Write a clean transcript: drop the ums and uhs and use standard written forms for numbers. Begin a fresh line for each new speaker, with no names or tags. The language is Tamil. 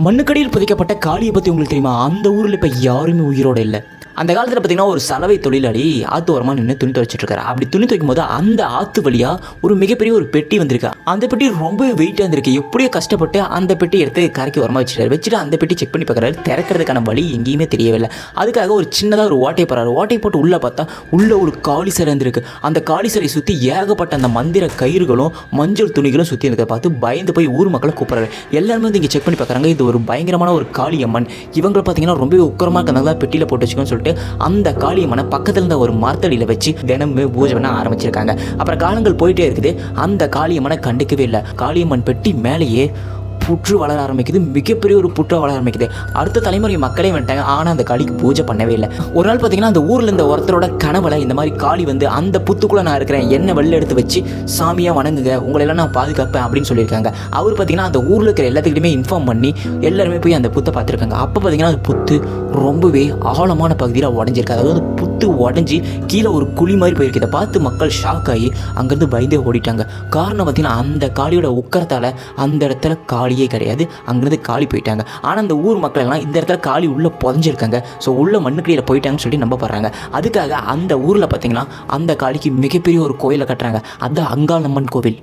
மண்ணுக்கடியில் புதைக்கப்பட்ட காளியை பற்றி உங்களுக்கு தெரியுமா? அந்த ஊரில் இப்போ யாருமே உயிரோடு இல்லை. அந்த காலத்தில் பார்த்தீங்கன்னா ஒரு சலவை தொழிலாளி ஆற்று ஓரமாக நின்று துணி துவைச்சிட்டு இருக்காரு. அப்படி துணி துவைக்கும் போது அந்த ஆற்று வழியாக ஒரு மிகப்பெரிய ஒரு பெட்டி வந்திருக்கு. அந்த பெட்டி ரொம்ப வெயிட்டாக இருந்திருக்கு. எப்படியோ கஷ்டப்பட்டு அந்த பெட்டி எடுத்து கரைக்கு ஓரமாக வச்சுட்டு அந்த பெட்டி செக் பண்ணி பார்க்குறாரு. திறக்கிறதுக்கான வழி எங்கேயுமே தெரியவில்லை. அதுக்காக ஒரு சின்னதாக ஒரு ஓட்டையை போகிறாரு. ஓட்டையை போட்டு உள்ளே பார்த்தா உள்ளே ஒரு காளி சிலை இருந்திருக்கு. அந்த காளி சிலையை சுற்றி ஏகப்பட்ட அந்த மந்திர கயிறுகளும் மஞ்சள் துணிகளும் சுற்றி இருக்க பார்த்து பயந்து போய் ஊர் மக்களை கூப்பிட்றாரு. எல்லாருமே வந்து இங்கே செக் பண்ணி பார்க்குறாங்க. இது ஒரு பயங்கரமான ஒரு காளியம்மன். இவங்களை பார்த்தீங்கன்னா ரொம்ப உக்கரமாக இருக்கிறதால பெட்டியில் போட்டு வச்சுக்கோன்னு சொல்லிட்டு அந்த காளியம்மனை பக்கத்தில் இருந்த ஒரு மரத்தடியில் வச்சு தினமும் பூஜை பண்ண ஆரம்பிச்சிருக்காங்க. அப்புறம் காலங்கள் போயிட்டே இருக்குது. அந்த காளியம்மனை கண்டுக்கவே இல்லை. காளியம்மன் பெட்டி மேலேயே புற்று வளர ஆரம்பிக்குது. மிகப்பெரிய ஒரு புற்று வளர ஆரம்பிக்குது. அடுத்த தலைமுறை மக்களே வந்துட்டாங்க. ஆனால் அந்த காளிக்கு பூஜை பண்ணவே இல்லை. ஒரு நாள் பார்த்தீங்கன்னா அந்த ஊரில் இருந்த ஒருத்தரோட கனவுல இந்த மாதிரி காளி வந்து அந்த புத்துக்குள்ளே நான் இருக்கிறேன், என்ன வெளில எடுத்து வச்சு சாமியாக வணங்குங்க, உங்களெல்லாம் நான் பாதுகாப்பேன் அப்படின்னு சொல்லியிருக்காங்க. அவர் பார்த்தீங்கன்னா அந்த ஊரில் இருக்கிற எல்லாத்துக்கிட்டையுமே இன்ஃபார்ம் பண்ணி எல்லாருமே போய் அந்த புத்தை பார்த்துருக்காங்க. அப்போ பார்த்தீங்கன்னா அந்த புத்து ரொம்பவே ஆழமான பகுதியில் உடஞ்சிருக்கு. அதாவது புத்து உடஞ்சி கீழே ஒரு குழி மாதிரி போயிருக்கு. இதை பார்த்து மக்கள் ஷாக் ஆகி அங்கேருந்து பயந்தே ஓடிட்டாங்க. காரணம் பார்த்தீங்கன்னா அந்த காளியோட உக்கரத்தால் அந்த இடத்துல காளி கிடையாது, அங்கிருந்து காளி போயிட்டாங்க. ஆனால் அந்த ஊர் மக்கள் எல்லாம் இந்த இடத்துல காளி உள்ள புதைஞ்சிருக்காங்க. ஸோ உள்ள மண்ணுக்கடியில் போயிட்டாங்கன்னு சொல்லி நம்பப்படுறாங்க. அதுக்காக அந்த ஊரில் பார்த்தீங்கன்னா அந்த காளிக்கு மிகப்பெரிய ஒரு கோயிலை கட்டுறாங்க. அது அங்காளம்மன் கோவில்.